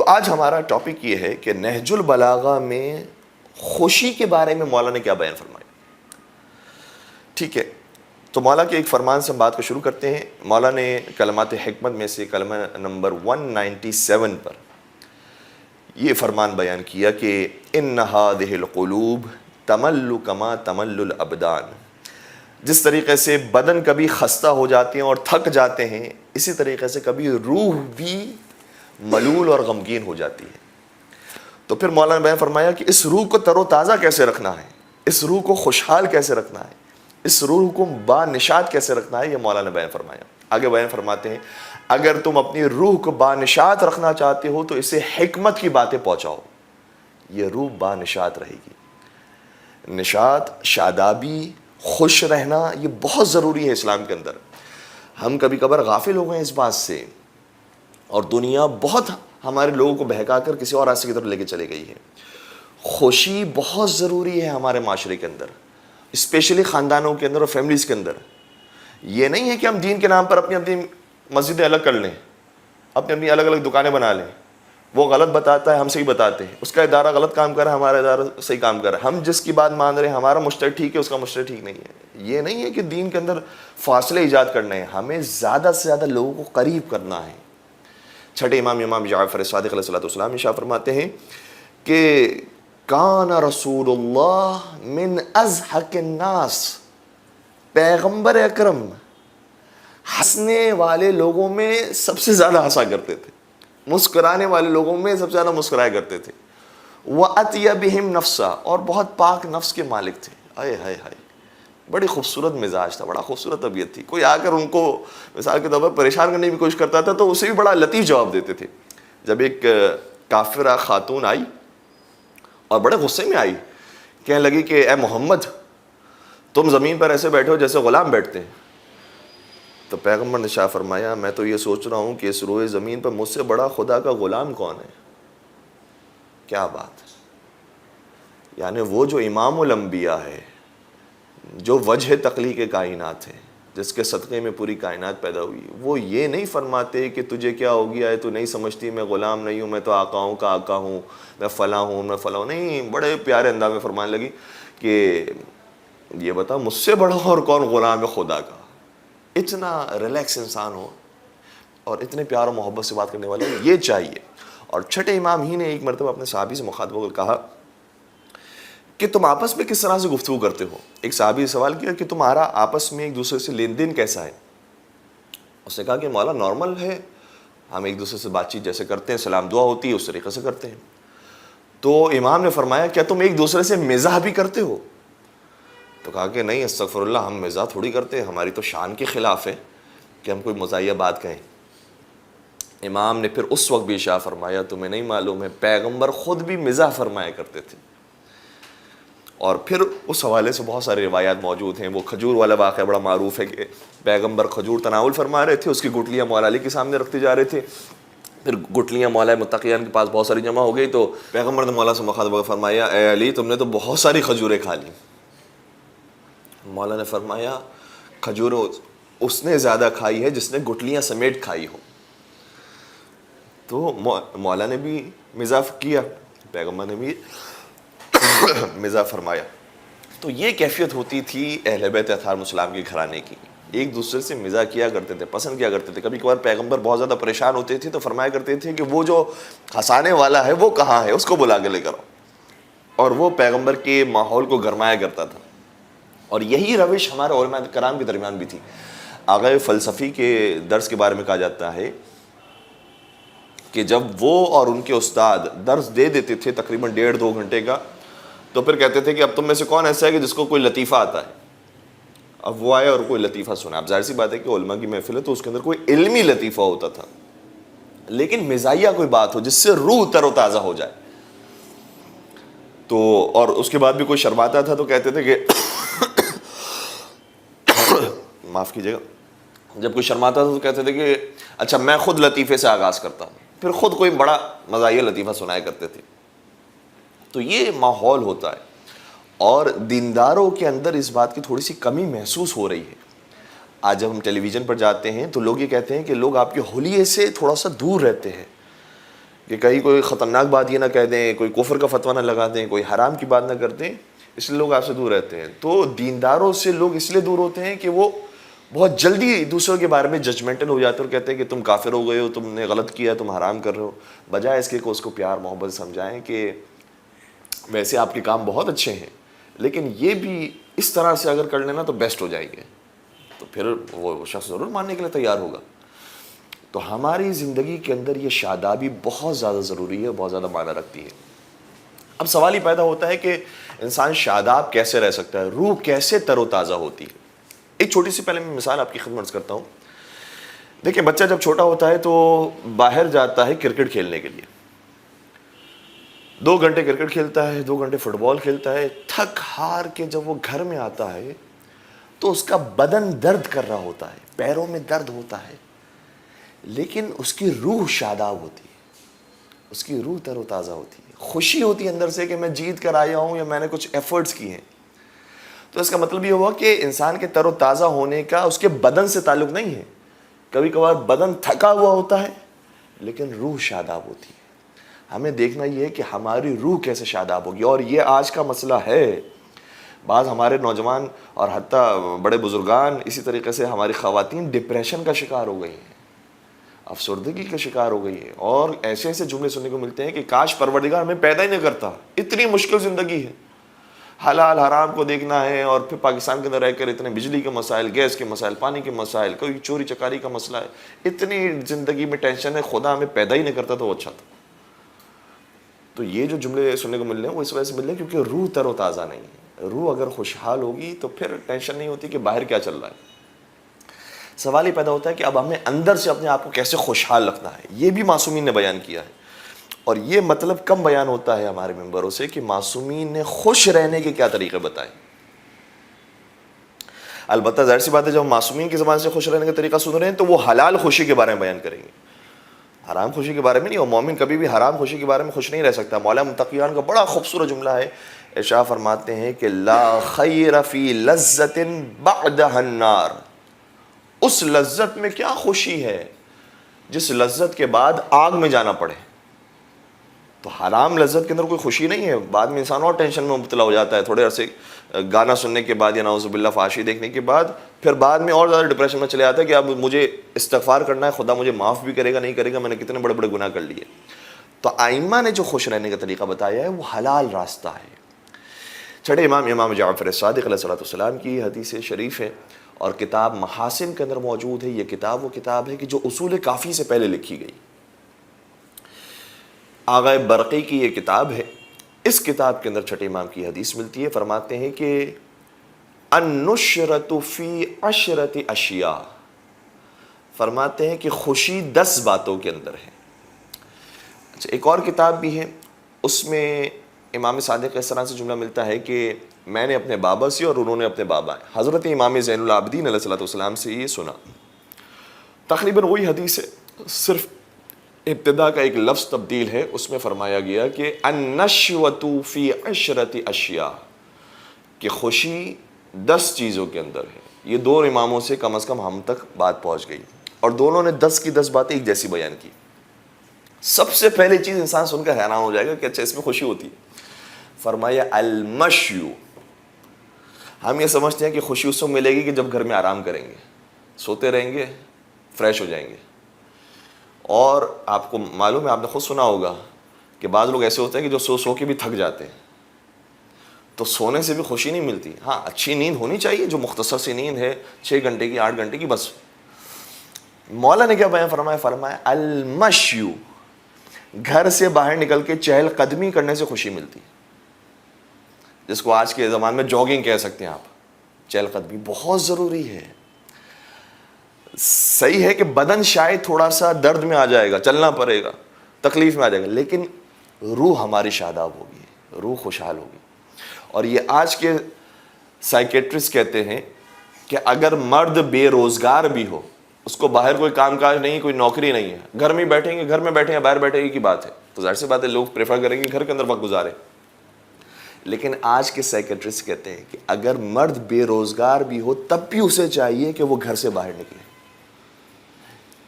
تو آج ہمارا ٹاپک یہ ہے کہ نہج البلاغہ میں خوشی کے بارے میں مولا نے کیا بیان فرمایا. ٹھیک ہے, تو مولا کے ایک فرمان سے ہم بات کو شروع کرتے ہیں. مولا نے کلمات حکمت میں سے کلمہ نمبر 197 پر یہ فرمان بیان کیا کہ ان هذه القلوب تمل کما تمل الابدان. جس طریقے سے بدن کبھی خستہ ہو جاتے ہیں اور تھک جاتے ہیں, اسی طریقے سے کبھی روح بھی ملول اور غمگین ہو جاتی ہے. تو پھر مولانا نے بیان فرمایا کہ اس روح کو تر و تازہ کیسے رکھنا ہے, اس روح کو خوشحال کیسے رکھنا ہے, اس روح کو بانشاد کیسے رکھنا ہے, یہ مولانا نے بیان فرمایا. آگے بیان فرماتے ہیں اگر تم اپنی روح کو بانشاد رکھنا چاہتے ہو تو اسے حکمت کی باتیں پہنچاؤ, یہ روح بانشاد رہے گی. نشاط, شادابی, خوش رہنا یہ بہت ضروری ہے اسلام کے اندر. ہم کبھی کبھار غافل ہو گئے اس بات سے, اور دنیا بہت ہمارے لوگوں کو بہکا کر کسی اور راستے کی طرف لے کے چلے گئی ہے. خوشی بہت ضروری ہے ہمارے معاشرے کے اندر, اسپیشلی خاندانوں کے اندر اور فیملیز کے اندر. یہ نہیں ہے کہ ہم دین کے نام پر اپنی اپنی مسجدیں الگ کر لیں, اپنی الگ الگ دکانیں بنا لیں. وہ غلط بتاتا ہے, ہم صحیح بتاتے ہیں. اس کا ادارہ غلط کام کر رہا ہے, ہمارا ادارہ صحیح کام کر رہا ہے. ہم جس کی بات مان رہے ہیں, ہمارا مشترک ٹھیک ہے, اس کا مشترک ٹھیک نہیں ہے. یہ نہیں ہے کہ دین کے اندر فاصلے ایجاد کرنے ہیں, ہمیں زیادہ سے زیادہ لوگوں کو قریب کرنا ہے. چھٹے امام جعفر صادق علیہ الصلوۃ والسلام ارشاد فرماتے ہیں کہ کان رسول اللہ من اضحک الناس, پیغمبر اکرم ہنسنے والے لوگوں میں سب سے زیادہ ہنسا کرتے تھے, مسکرانے والے لوگوں میں سب سے زیادہ مسکرایا کرتے تھے. وَأَطْيَبِهِمْ نَفْسًا, اور بہت پاک نفس کے مالک تھے. ہائے ہائے ہائے, بڑی خوبصورت مزاج تھا, بڑا خوبصورت طبیعت تھی. کوئی آ کر ان کو مثال کے طور پر پریشان کرنے کی کوشش کرتا تھا تو اسے بھی بڑا لطیف جواب دیتے تھے. جب ایک کافرہ خاتون آئی اور بڑے غصے میں آئی, کہنے لگی کہ اے محمد تم زمین پر ایسے بیٹھے ہو جیسے غلام بیٹھتے ہیں, تو پیغمبر نے شاہ فرمایا میں تو یہ سوچ رہا ہوں کہ اس روئے زمین پر مجھ سے بڑا خدا کا غلام کون ہے. کیا بات ہے, یعنی وہ جو امام الانبیاء ہے, جو وجہ تخلیق کائنات ہے, جس کے صدقے میں پوری کائنات پیدا ہوئی, وہ یہ نہیں فرماتے کہ تجھے کیا ہو گیا ہے, تو نہیں سمجھتی میں غلام نہیں ہوں, میں تو آقاؤں کا آقا ہوں, میں فلاں ہوں, میں فلاں ہوں. نہیں, بڑے پیارے انداز میں فرمانے لگی کہ یہ بتا مجھ سے بڑا اور کون غلام ہے خدا کا. اتنا ریلیکس انسان ہو اور اتنے پیار و محبت سے بات کرنے والا, یہ چاہیے. اور چھٹے امام ہی نے ایک مرتبہ اپنے صحابی سے مخاطب ہو کر کہا کہ تم آپس میں کس طرح سے گفتگو کرتے ہو. ایک صحابی نے سوال کیا کہ تمہارا آپس میں ایک دوسرے سے لین دین کیسا ہے. اس نے کہا کہ مولا نارمل ہے, ہم ایک دوسرے سے بات چیت جیسے کرتے ہیں, سلام دعا ہوتی ہے اس طریقے سے کرتے ہیں. تو امام نے فرمایا کیا تم ایک دوسرے سے مزاح بھی کرتے ہو. تو کہا کہ نہیں استغفر اللہ, ہم مزاح تھوڑی کرتے ہیں, ہماری تو شان کے خلاف ہے کہ ہم کوئی مزاحیہ بات کہیں. امام نے پھر اس وقت بھی ارشاد فرمایا تمہیں نہیں معلوم ہے پیغمبر خود بھی مزاح فرمایا کرتے تھے. اور پھر اس حوالے سے بہت سارے روایات موجود ہیں. وہ کھجور والا واقعہ بڑا معروف ہے کہ پیغمبر کھجور تناول فرما رہے تھے, اس کی گٹلیاں مولا علی کے سامنے رکھتے جا رہے تھے. پھر گٹلیاں مولا متقیان کے پاس بہت ساری جمع ہو گئی, تو پیغمبر نے مولا سے مخاطب فرمایا اے علی تم نے تو بہت ساری کھجوریں کھا لی. مولا نے فرمایا کھجور اس نے زیادہ کھائی ہے جس نے گٹلیاں سمیٹ کھائی ہو. تو مولا نے بھی مزاح کیا, پیغمبر نے بھی مزاح فرمایا. تو یہ کیفیت ہوتی تھی اہل بیت اطہار السلام کے گھرانے کی, ایک دوسرے سے مزاح کیا کرتے تھے, پسند کیا کرتے تھے. کبھی کبھار پیغمبر بہت زیادہ پریشان ہوتے تھے تو فرمایا کرتے تھے کہ وہ جو ہنسانے والا ہے وہ کہاں ہے, اس کو بلا کے لے کر آؤ. اور وہ پیغمبر کے ماحول کو گرمایا کرتا تھا. اور یہی روش ہمارے علماء کرام کے درمیان بھی تھی. آغا فلسفی کے درس کے بارے میں کہا جاتا ہے کہ جب وہ اور ان کے استاد درس دے دیتے تھے تقریباً 1.5-2 گھنٹے کا, تو پھر کہتے تھے کہ اب تم میں سے کون ایسا ہے کہ جس کو کوئی لطیفہ آتا ہے. اب وہ آئے اور کوئی لطیفہ سنا. اب ظاہر سی بات ہے کہ علماء کی محفل ہے تو اس کے اندر کوئی علمی لطیفہ ہوتا تھا, لیکن مزاحیہ کوئی بات ہو جس سے روح تر و تازہ ہو جائے. تو اور اس کے بعد بھی کوئی شرماتا تھا تو کہتے تھے کہ معاف کیجیے گا, جب کوئی شرماتا تھا تو کہتے تھے کہ اچھا میں خود لطیفے سے آغاز کرتا ہوں, پھر خود کوئی بڑا مزاحیہ لطیفہ سنایا کرتے تھے. تو یہ ماحول ہوتا ہے, اور دینداروں کے اندر اس بات کی تھوڑی سی کمی محسوس ہو رہی ہے. آج جب ہم ٹیلی ویژن پر جاتے ہیں تو لوگ یہ کہتے ہیں کہ لوگ آپ کے حلیے سے تھوڑا سا دور رہتے ہیں, کہ کہیں کوئی خطرناک بات یہ نہ کہہ دیں، کوئی کفر کا فتویٰ نہ لگا دیں، کوئی حرام کی بات نہ کر دیں، اس لیے لوگ آپ سے دور رہتے ہیں۔ تو دینداروں سے لوگ اس لیے دور ہوتے ہیں کہ وہ بہت جلدی دوسروں کے بارے میں ججمنٹل ہو جاتے ہیں اور کہتے ہیں کہ تم کافر ہو گئے ہو، تم نے غلط کیا، تم حرام کر رہے ہو، بجائے اس کے کہ اس کو پیار محبت سمجھائیں کہ ویسے آپ کے کام بہت اچھے ہیں، لیکن یہ بھی اس طرح سے اگر کر لینا تو بیسٹ ہو جائیں گے، تو پھر وہ شخص ضرور ماننے کے لیے تیار ہوگا۔ تو ہماری زندگی کے اندر یہ شادابی بہت زیادہ ضروری ہے، بہت زیادہ معنی رکھتی ہے۔ اب سوال ہی پیدا ہوتا ہے کہ انسان شاداب کیسے رہ سکتا ہے، روح کیسے تر و تازہ ہوتی ہے۔ ایک چھوٹی سی پہلے میں مثال آپ کی خدمت کرتا ہوں۔ دیکھیں، بچہ جب چھوٹا ہوتا ہے تو باہر جاتا ہے کرکٹ کھیلنے کے لیے، 2 گھنٹے کرکٹ کھیلتا ہے، 2 گھنٹے فٹ بال کھیلتا ہے، تھک ہار کے جب وہ گھر میں آتا ہے تو اس کا بدن درد کر رہا ہوتا ہے، پیروں میں درد ہوتا ہے، لیکن اس کی روح شاداب ہوتی ہے، اس کی روح تر و تازہ ہوتی ہے، خوشی ہوتی ہے اندر سے کہ میں جیت کر آیا ہوں یا میں نے کچھ ایفرٹس کیے ہیں۔ تو اس کا مطلب یہ ہوا کہ انسان کے تر و تازہ ہونے کا اس کے بدن سے تعلق نہیں ہے۔ کبھی کبھار بدن تھکا ہوا ہوتا ہے لیکن روح شاداب ہوتی ہے۔ ہمیں دیکھنا یہ ہے کہ ہماری روح کیسے شاداب ہوگی، اور یہ آج کا مسئلہ ہے۔ بعض ہمارے نوجوان اور حتیٰ بڑے بزرگان، اسی طریقے سے ہماری خواتین ڈپریشن کا شکار ہو گئی ہیں، افسردگی کا شکار ہو گئی ہے، اور ایسے ایسے جملے سننے کو ملتے ہیں کہ کاش پروردگار ہمیں پیدا ہی نہیں کرتا، اتنی مشکل زندگی ہے، حلال حرام کو دیکھنا ہے، اور پھر پاکستان کے اندر رہ کر اتنے بجلی کے مسائل، گیس کے مسائل، پانی کے مسائل، کوئی چوری چکاری کا مسئلہ ہے، اتنی زندگی میں ٹینشن ہے، خدا ہمیں پیدا ہی نہیں کرتا تو وہ اچھا تھا۔ تو یہ جو جملے سننے کو مل رہے ہیں وہ اس وجہ سے مل رہے ہیں کیونکہ روح تر و تازہ نہیں ہے۔ روح اگر خوشحال ہوگی تو پھر ٹینشن نہیں ہوتی کہ باہر کیا چل رہا ہے۔ سوال یہ پیدا ہوتا ہے کہ اب ہمیں اندر سے اپنے آپ کو کیسے خوشحال رکھنا ہے۔ یہ بھی معصومین نے بیان کیا ہے، اور یہ مطلب کم بیان ہوتا ہے ہمارے ممبروں سے کہ معصومین نے خوش رہنے کے کیا طریقے بتائے۔ البتہ ظاہر سی بات ہے، جب ہم معصومین کی زبان سے خوش رہنے کا طریقہ سن رہے ہیں تو وہ حلال خوشی کے بارے میں بیان کریں گے، حرام خوشی کے بارے میں نہیں۔ اور مومن کبھی بھی حرام خوشی کے بارے میں خوش نہیں رہ سکتا۔ مولا متقیان کا بڑا خوبصورت جملہ ہے، ارشاد فرماتے ہیں کہ لا خیر فی لذت بعدها النار، اس لذت میں کیا خوشی ہے جس لذت کے بعد آگ میں جانا پڑے۔ تو حرام لذت کے اندر کوئی خوشی نہیں ہے، بعد میں انسان اور ٹینشن میں مبتلا ہو جاتا ہے، تھوڑے عرصے گانا سننے کے بعد یا نعوذ باللہ فحاشی دیکھنے کے بعد پھر بعد میں اور زیادہ ڈپریشن میں چلے آتا ہے کہ اب مجھے استغفار کرنا ہے، خدا مجھے معاف بھی کرے گا نہیں کرے گا، میں نے کتنے بڑے بڑے گناہ کر لیے۔ تو ائمہ نے جو خوش رہنے کا طریقہ بتایا ہے وہ حلال راستہ ہے۔ چھٹے امام جعفر صادق علیہ السلام کی حدیث شریف ہے، اور کتاب محاسن کے اندر موجود ہے۔ یہ کتاب وہ کتاب ہے کہ جو اصول کافی سے پہلے لکھی گئی، آغا برقی کی یہ کتاب ہے۔ اس کتاب کے اندر چھٹے امام کی حدیث ملتی ہے، فرماتے ہیں کہ النشرۃ فی 10 اشیاء، فرماتے ہیں کہ خوشی 10 باتوں کے اندر ہے۔ اچھا، ایک اور کتاب بھی ہے، اس میں امام صادق اس طرح سے جملہ ملتا ہے کہ میں نے اپنے بابا سے اور انہوں نے اپنے بابا، حضرت امام زین العابدین علیہ السلام سے یہ سنا۔ تقریباً وہی حدیث ہے، صرف ابتدا کا ایک لفظ تبدیل ہے۔ اس میں فرمایا گیا کہ النشوۃ فی 10 اشیاء، کہ خوشی 10 چیزوں کے اندر ہے۔ یہ 2 اماموں سے کم از کم ہم تک بات پہنچ گئی، اور دونوں نے 10 کی 10 باتیں ایک جیسی بیان کی۔ سب سے پہلی چیز انسان سن کر حیران ہو جائے گا کہ اچھا اس میں خوشی ہوتی ہے۔ فرمایا المشی، ہم یہ سمجھتے ہیں کہ خوشی اس کو ملے گی کہ جب گھر میں آرام کریں گے، سوتے رہیں گے، فریش ہو جائیں گے۔ اور آپ کو معلوم ہے، آپ نے خود سنا ہوگا کہ بعض لوگ ایسے ہوتے ہیں کہ جو سو سو کے بھی تھک جاتے ہیں، تو سونے سے بھی خوشی نہیں ملتی۔ ہاں، اچھی نیند ہونی چاہیے، جو مختصر سی نیند ہے 6 گھنٹے کی 8 گھنٹے کی، بس۔ مولا نے کیا بیان فرمایا؟ فرمایا المشی، گھر سے باہر نکل کے چہل قدمی کرنے سے خوشی ملتی، جس کو آج کے زمانے میں جاگنگ کہہ سکتے ہیں آپ۔ چہل قدمی بہت ضروری ہے۔ صحیح ہے کہ بدن شاید تھوڑا سا درد میں آ جائے گا، چلنا پڑے گا، تکلیف میں آ جائے گا، لیکن روح ہماری شاداب ہوگی، روح خوشحال ہوگی۔ اور یہ آج کے سائیکیٹرسٹ کہتے ہیں کہ اگر مرد بے روزگار بھی ہو، اس کو باہر کوئی کام کاج نہیں، کوئی نوکری نہیں ہے، گھر میں بیٹھیں گے، گھر میں بیٹھیں یا باہر بیٹھے گی کی بات ہے، تو ظاہر سی بات ہے لوگ پریفر کریں گے گھر کے اندر وقت گزارے۔ لیکن آج کے سائیکیٹرسٹ کہتے ہیں کہ اگر مرد بے روزگار بھی ہو تب بھی اسے چاہیے کہ وہ گھر سے باہر نکلے۔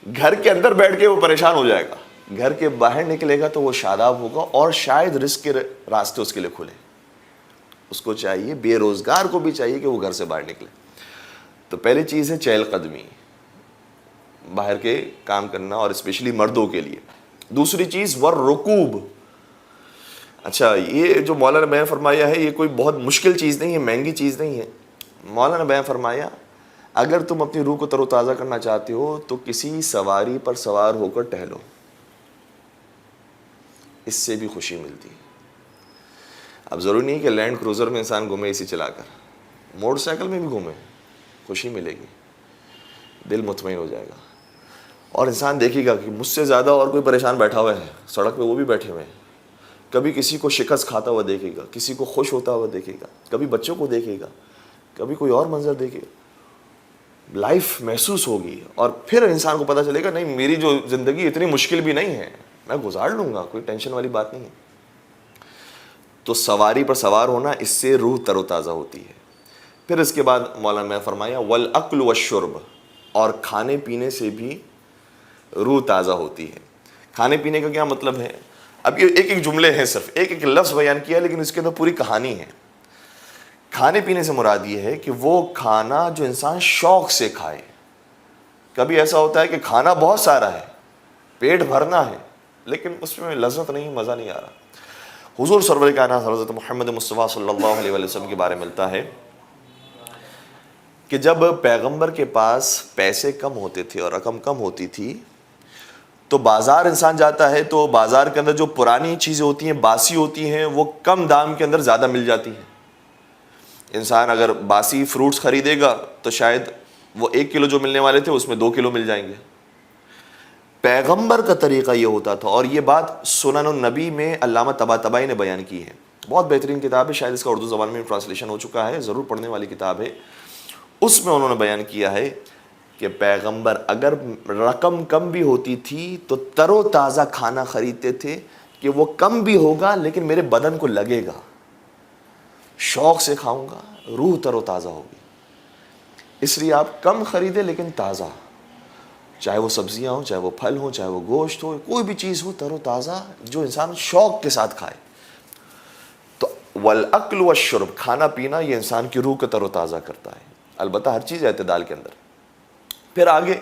گھر کے اندر بیٹھ کے وہ پریشان ہو جائے گا، گھر کے باہر نکلے گا تو وہ شاداب ہوگا اور شاید رزق کے راستے اس کے لیے کھلے. اس کو چاہیے, بے روزگار کو بھی چاہیے کہ وہ گھر سے باہر نکلے. تو پہلی چیز ہے چہل قدمی, باہر کے کام کرنا, اور اسپیشلی مردوں کے لیے. دوسری چیز والرکوب. اچھا, یہ جو مولانا نے بیان فرمایا ہے یہ کوئی بہت مشکل چیز نہیں ہے, مہنگی چیز نہیں ہے. مولانا نے بیان فرمایا اگر تم اپنی روح کو تر و تازہ کرنا چاہتے ہو تو کسی سواری پر سوار ہو کر ٹہلو, اس سے بھی خوشی ملتی ہے. اب ضروری نہیں کہ لینڈ کروزر میں انسان گھومے اسی چلا کر, موٹر سائیکل میں بھی گھومے, خوشی ملے گی, دل مطمئن ہو جائے گا. اور انسان دیکھے گا کہ مجھ سے زیادہ اور کوئی پریشان بیٹھا ہوا ہے سڑک پہ, وہ بھی بیٹھے ہوئے ہیں. کبھی کسی کو شکست کھاتا ہوا دیکھے گا, کسی کو خوش ہوتا ہوا دیکھے گا, کبھی بچوں کو دیکھے گا, کبھی کوئی اور منظر دیکھے گا. لائف محسوس ہوگی اور پھر انسان کو پتہ چلے گا نہیں میری جو زندگی اتنی مشکل بھی نہیں ہے, میں گزار لوں گا, کوئی ٹینشن والی بات نہیں ہے. تو سواری پر سوار ہونا اس سے روح تر و تازہ ہوتی ہے. پھر اس کے بعد مولانا نے فرمایا والاکل والشرب, اور کھانے پینے سے بھی روح تازہ ہوتی ہے. کھانے پینے کا کیا مطلب ہے؟ اب یہ ایک ایک جملے ہیں, صرف ایک ایک لفظ بیان کیا, لیکن اس کے اندر پوری کہانی ہے. کھانے پینے سے مراد یہ ہے کہ وہ کھانا جو انسان شوق سے کھائے. کبھی ایسا ہوتا ہے کہ کھانا بہت سارا ہے, پیٹ بھرنا ہے, لیکن اس میں لذت نہیں, مزہ نہیں آ رہا. حضور سرور کائنات حضرت محمد مصطفیٰ صلی اللہ علیہ وسلم کے بارے میں ملتا ہے کہ جب پیغمبر کے پاس پیسے کم ہوتے تھے اور رقم کم ہوتی تھی تو بازار انسان جاتا ہے تو بازار کے اندر جو پرانی چیزیں ہوتی ہیں, باسی ہوتی ہیں, وہ کم دام کے اندر زیادہ مل جاتی ہیں. انسان اگر باسی فروٹس خریدے گا تو شاید وہ 1 کلو جو ملنے والے تھے اس میں 2 کلو مل جائیں گے. پیغمبر کا طریقہ یہ ہوتا تھا, اور یہ بات سنن النبی میں علامہ طباطبائی نے بیان کی ہے. بہت بہترین کتاب ہے, شاید اس کا اردو زبان میں ٹرانسلیشن ہو چکا ہے, ضرور پڑھنے والی کتاب ہے. اس میں انہوں نے بیان کیا ہے کہ پیغمبر اگر رقم کم بھی ہوتی تھی تو تر و تازہ کھانا خریدتے تھے کہ وہ کم بھی ہوگا لیکن میرے بدن کو لگے گا, شوق سے کھاؤں گا, روح تر و تازہ ہوگی. اس لیے آپ کم خریدیں لیکن تازہ, چاہے وہ سبزیاں ہوں, چاہے وہ پھل ہوں, چاہے وہ گوشت ہو, کوئی بھی چیز ہو تر و تازہ جو انسان شوق کے ساتھ کھائے. تو والاکل والشرب, کھانا پینا یہ انسان کی روح کو تر و تازہ کرتا ہے, البتہ ہر چیز اعتدال کے اندر. پھر آگے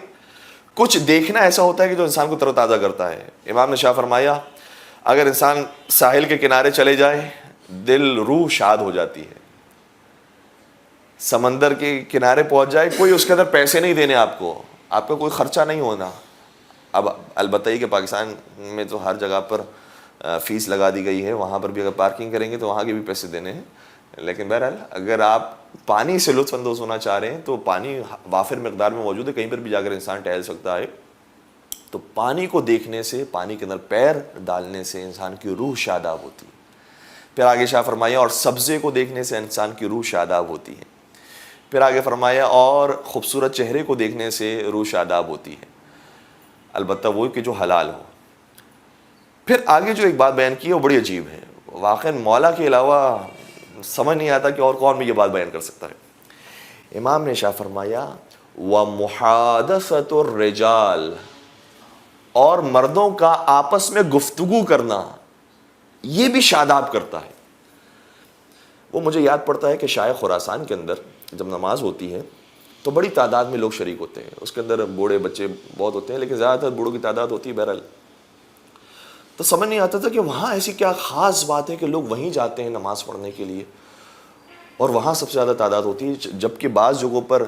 کچھ دیکھنا ایسا ہوتا ہے کہ جو انسان کو تر و تازہ کرتا ہے. امام نے شاہ فرمایا اگر انسان ساحل کے کنارے چلے جائے دل روح شاد ہو جاتی ہے. سمندر کے کنارے پہنچ جائے, کوئی اس کے اندر پیسے نہیں دینے آپ کو, آپ کا کوئی خرچہ نہیں ہونا. اب البتہ یہ کہ پاکستان میں تو ہر جگہ پر فیس لگا دی گئی ہے, وہاں پر بھی اگر پارکنگ کریں گے تو وہاں کے بھی پیسے دینے ہیں. لیکن بہرحال اگر آپ پانی سے لطف اندوز ہونا چاہ رہے ہیں تو پانی وافر مقدار میں موجود ہے, کہیں پر بھی جا کر انسان ٹہل سکتا ہے. تو پانی کو دیکھنے سے, پانی کے اندر پیر ڈالنے سے انسان کی روح شاداب ہوتی ہے. پھر آگے شاہ فرمایا اور سبزے کو دیکھنے سے انسان کی روح شاداب ہوتی ہے. پھر آگے فرمایا اور خوبصورت چہرے کو دیکھنے سے روح شاداب ہوتی ہے, البتہ وہ کہ جو حلال ہو. پھر آگے جو ایک بات بیان کی ہے وہ بڑی عجیب ہے, واقعا مولا کے علاوہ سمجھ نہیں آتا کہ اور کون بھی یہ بات بیان کر سکتا ہے. امام نے شاہ فرمایا وَمُحَادَثَةُ الرِّجَالِ, اور مردوں کا آپس میں گفتگو کرنا یہ بھی شاداب کرتا ہے. وہ مجھے یاد پڑتا ہے کہ شاہ خراسان کے اندر جب نماز ہوتی ہے تو بڑی تعداد میں لوگ شریک ہوتے ہیں, اس کے اندر بوڑھے بچے بہت ہوتے ہیں, لیکن زیادہ تر بوڑھوں کی تعداد ہوتی ہے. بہرحال تو سمجھ نہیں آتا تھا کہ وہاں ایسی کیا خاص بات ہے کہ لوگ وہیں جاتے ہیں نماز پڑھنے کے لیے, اور وہاں سب سے زیادہ تعداد ہوتی ہے. جبکہ بعض جگہوں پر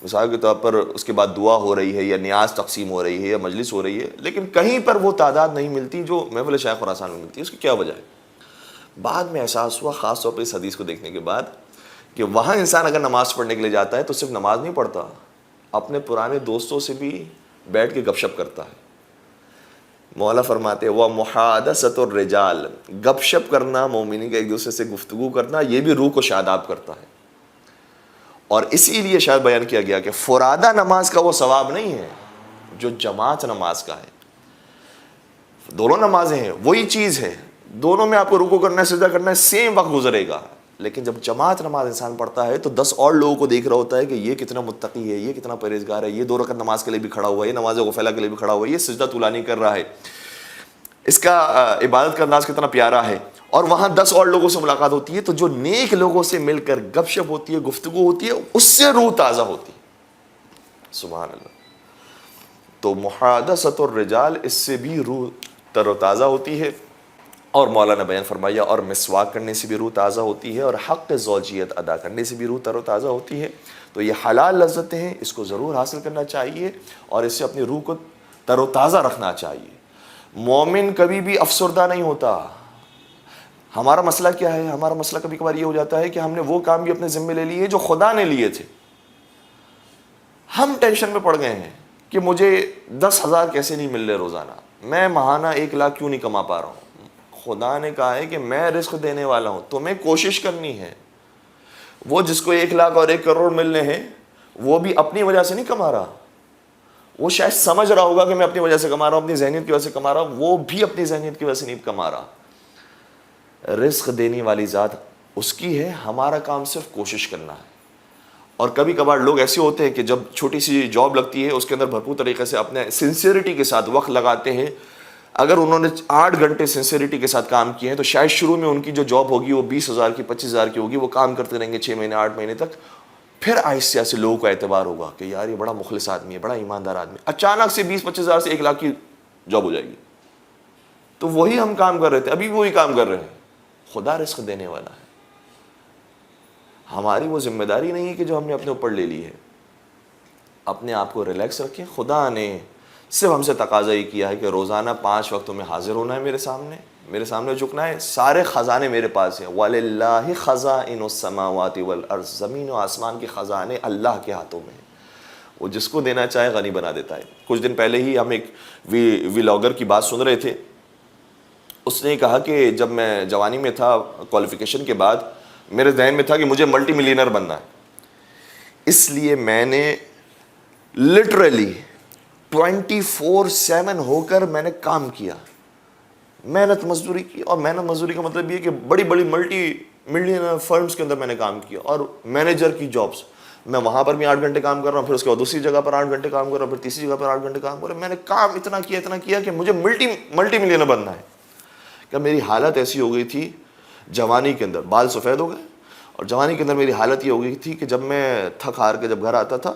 مثال کے طور پر اس کے بعد دعا ہو رہی ہے یا نیاز تقسیم ہو رہی ہے یا مجلس ہو رہی ہے, لیکن کہیں پر وہ تعداد نہیں ملتی جو محفل شاہ خراسان میں ملتی ہے. اس کی کیا وجہ ہے؟ بعد میں احساس ہوا, خاص طور پہ اس حدیث کو دیکھنے کے بعد, کہ وہاں انسان اگر نماز پڑھنے کے لیے جاتا ہے تو صرف نماز نہیں پڑھتا, اپنے پرانے دوستوں سے بھی بیٹھ کے گپ شپ کرتا ہے. مولا فرماتے وہ محادثۃ الرجال, گپ شپ کرنا, مومنین کا ایک دوسرے سے گفتگو کرنا, یہ بھی روح کو شاداب کرتا ہے. اور اسی لیے شاید بیان کیا گیا کہ فرادہ نماز کا وہ ثواب نہیں ہے جو جماعت نماز کا ہے. دونوں نمازیں ہیں, وہی چیز ہے, دونوں میں آپ کو رکوع کرنا ہے, سجدہ کرنا ہے, سیم وقت گزرے گا. لیکن جب جماعت نماز انسان پڑھتا ہے تو 10 اور لوگوں کو دیکھ رہا ہوتا ہے کہ یہ کتنا متقی ہے, یہ کتنا پرہیزگار ہے, یہ 2 رکعت نماز کے لیے بھی کھڑا ہوا ہے, یہ نماز غفلہ کے لیے بھی کھڑا ہوا ہے, یہ سجدہ طولانی کر رہا ہے. اس کا عبادت کا انداز کتنا پیارا ہے، اور وہاں 10 اور لوگوں سے ملاقات ہوتی ہے تو جو نیک لوگوں سے مل کر گپ شپ ہوتی ہے، گفتگو ہوتی ہے، اس سے روح تازہ ہوتی ہے. سبحان اللہ. تو محادثت الرجال، اس سے بھی روح تر و تازہ ہوتی ہے. اور مولانا نے بیان فرمایا اور مسواک کرنے سے بھی روح تازہ ہوتی ہے، اور حق زوجیت ادا کرنے سے بھی روح تر و تازہ ہوتی ہے. تو یہ حلال لذتیں ہیں، اس کو ضرور حاصل کرنا چاہیے اور اس سے اپنی روح کو تر و تازہ رکھنا چاہیے. مومن کبھی بھی افسردہ نہیں ہوتا. ہمارا مسئلہ کیا ہے؟ ہمارا مسئلہ کبھی کبھار یہ ہو جاتا ہے کہ ہم نے وہ کام بھی اپنے ذمے لے لیے جو خدا نے لیے تھے. ہم ٹینشن میں پڑ گئے ہیں کہ مجھے 10,000 کیسے نہیں مل رہے روزانہ، میں ماہانہ 1,00,000 کیوں نہیں کما پا رہا ہوں. خدا نے کہا ہے کہ میں رزق دینے والا ہوں، تمہیں کوشش کرنی ہے. وہ جس کو 1,00,000 اور 1,00,00,000 ملنے ہیں وہ بھی اپنی وجہ سے نہیں کما رہا. وہ شاید سمجھ رہا ہوگا کہ میں اپنی وجہ سے کما رہا ہوں، اپنی ذہنیت کی وجہ سے کما رہا ہوں، وہ بھی اپنی ذہنیت کی وجہ سے نہیں کما رہا. رزق دینے والی ذات اس کی ہے، ہمارا کام صرف کوشش کرنا ہے. اور کبھی کبھار لوگ ایسے ہوتے ہیں کہ جب چھوٹی سی جاب لگتی ہے اس کے اندر بھرپور طریقے سے اپنے سنسیئرٹی کے ساتھ وقت لگاتے ہیں. اگر انہوں نے 8 گھنٹے سنسیئرٹی کے ساتھ کام کیے ہیں تو شاید شروع میں ان کی جو جاب ہوگی وہ 20,000 کی 25,000 کی ہوگی. وہ کام کرتے رہیں گے 6 مہینے 8 مہینے تک. پھر آہستہ آہستہ لوگوں کا اعتبار ہوگا کہ یار یہ بڑا مخلص آدمی ہے، بڑا ایماندار آدمی. اچانک سے 20-25,000 سے 1,00,000 کی جاب ہو جائے گی. تو وہی ہم کام کر رہے تھے، ابھی وہی کام کر رہے ہیں. خدا رزق دینے والا ہے، ہماری وہ ذمہ داری نہیں ہے کہ جو ہم نے اپنے اوپر لے لی ہے. اپنے آپ کو ریلیکس رکھیں. خدا نے صرف ہم سے تقاضا ہی کیا ہے کہ روزانہ 5 وقتوں میں حاضر ہونا ہے، میرے سامنے جھکنا ہے. سارے خزانے میرے پاس ہیں. وَلِلَّهِ خَزَائِنُ السَّمَاوَاتِ وَالْأَرْضِ، زمین و آسمان کے خزانے اللہ کے ہاتھوں میں ہیں. وہ جس کو دینا چاہے غنی بنا دیتا ہے. کچھ دن پہلے ہی ہم ایک ولاگر کی بات سن رہے تھے. اس نے کہا کہ جب میں جوانی میں تھا، کوالیفیکیشن کے بعد میرے ذہن میں تھا کہ مجھے ملٹی ملینئر بننا ہے. اس لیے میں نے لٹرلی 24/7 ہو کر میں نے کام کیا، محنت مزدوری کی. اور محنت مزدوری کا مطلب یہ کہ بڑی بڑی ملٹی ملینئر فرمز کے اندر میں نے کام کیا، اور مینیجر کی جابس میں وہاں پر بھی 8 گھنٹے کام کر رہا ہوں، پھر اس کے بعد دوسری جگہ پر 8 گھنٹے کام کر رہا ہوں، پھر تیسری جگہ پر 8 گھنٹے کام کر رہا ہوں. میں نے کام اتنا کیا کہ مجھے ملٹی ملینئر بننا ہے. کہ میری حالت ایسی ہو گئی تھی جوانی کے اندر، بال سفید ہو گئے، اور جوانی کے اندر میری حالت یہ ہو گئی تھی کہ جب میں تھک ہار کے جب گھر آتا تھا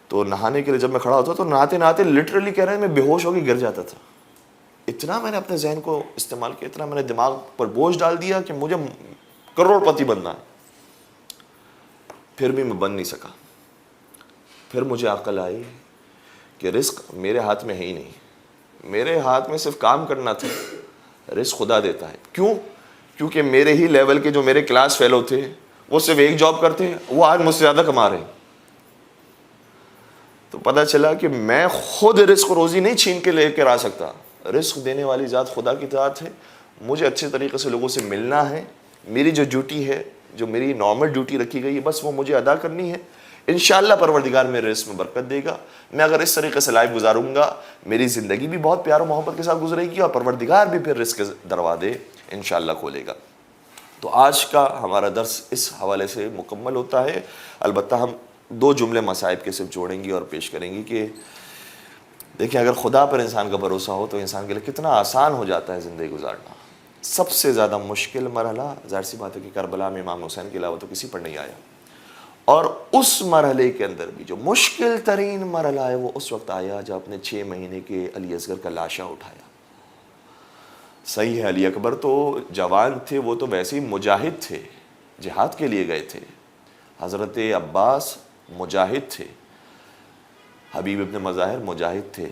تو نہانے کے لیے جب میں کھڑا ہوتا تو نہاتے نہاتے لٹرلی کہہ رہے ہیں میں بے ہوش ہو کے گر جاتا تھا. اتنا میں نے اپنے ذہن کو استعمال کیا، اتنا میں نے دماغ پر بوجھ ڈال دیا کہ مجھے کروڑ پتی بننا ہے. پھر بھی میں بن نہیں سکا. پھر مجھے عقل آئی کہ رزق میرے ہاتھ میں ہے ہی نہیں، میرے ہاتھ میں صرف کام کرنا تھا. رزق خدا دیتا ہے. کیوں؟ کیونکہ میرے ہی لیول کے جو میرے کلاس فیلو تھے وہ صرف ایک جاب کرتے ہیں، وہ آج مجھ سے زیادہ کما رہے ہیں. تو پتہ چلا کہ میں خود رزق روزی نہیں چھین کے لے کر آ سکتا. رزق دینے والی ذات خدا کی ذات ہے. مجھے اچھے طریقے سے لوگوں سے ملنا ہے. میری جو ڈیوٹی ہے، جو میری نارمل ڈیوٹی رکھی گئی ہے، بس وہ مجھے ادا کرنی ہے. انشاءاللہ پروردگار میرے رزق میں برکت دے گا. میں اگر اس طریقے سے لائف گزاروں گا میری زندگی بھی بہت پیار و محبت کے ساتھ گزرے گی، اور پروردگار بھی پھر رزق کے دروازے انشاءاللہ کھولے گا. تو آج کا ہمارا درس اس حوالے سے مکمل ہوتا ہے. البتہ ہم 2 جملے مصائب کے صرف جوڑیں گے اور پیش کریں گے کہ دیکھیں اگر خدا پر انسان کا بھروسہ ہو تو انسان کے لیے کتنا آسان ہو جاتا ہے زندگی گزارنا. سب سے زیادہ مشکل مرحلہ ظاہر سی بات ہے کہ کربلا میں امام حسین کے علاوہ تو کسی پر نہیں آیا. اور اس مرحلے کے اندر بھی جو مشکل ترین مرحلہ ہے وہ اس وقت آیا جب اپنے 6 مہینے کے علی اصغر کا لاشا اٹھایا. صحیح ہے علی اکبر تو جوان تھے، وہ تو ویسے ہی مجاہد تھے، جہاد کے لیے گئے تھے. حضرت عباس مجاہد تھے، حبیب ابن مظاہر مجاہد تھے.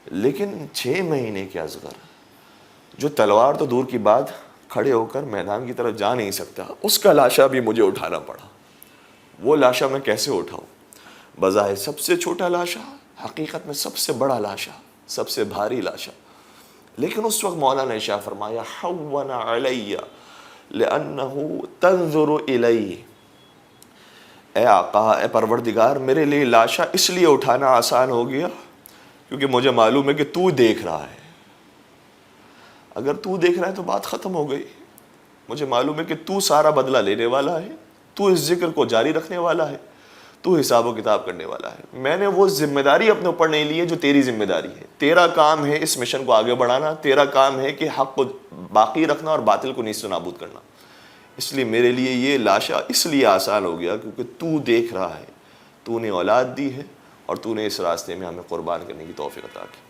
لیکن 6 مہینے کے اصغر جو تلوار تو دور کی بات کھڑے ہو کر میدان کی طرف جا نہیں سکتا، اس کا لاشا بھی مجھے اٹھانا پڑا. وہ لاشا میں کیسے اٹھاؤں؟ بظاہر سب سے چھوٹا لاشا، حقیقت میں سب سے بڑا لاشا، سب سے بھاری لاشا. لیکن اس وقت مولا نے ارشاد فرمایا حون علی لأنه تنظر الی. اے آقا، اے پروردگار، میرے لیے لاشا اس لیے اٹھانا آسان ہو گیا کیونکہ مجھے معلوم ہے کہ تو دیکھ رہا ہے. اگر تو دیکھ رہا ہے تو بات ختم ہو گئی. مجھے معلوم ہے کہ تو سارا بدلہ لینے والا ہے، تو اس ذکر کو جاری رکھنے والا ہے. تو حساب و کتاب کرنے والا ہے. میں نے وہ ذمہ داری اپنے اوپر نہیں لی ہے جو تیری ذمہ داری ہے. تیرا کام ہے اس مشن کو آگے بڑھانا, تیرا کام ہے کہ حق کو باقی رکھنا اور باطل کو نیست و نابود کرنا. اس لیے میرے لیے یہ لاشا اس لیے آسان ہو گیا کیونکہ تو دیکھ رہا ہے, تو نے اولاد دی ہے اور تو نے اس راستے میں ہمیں قربان کرنے کی توفیق عطا کی.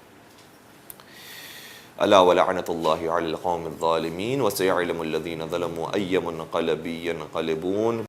الا ولعنۃ اللہ علی القوم الظالمین وسيعلم الذین ظلموا أي منقلب ينقلبون.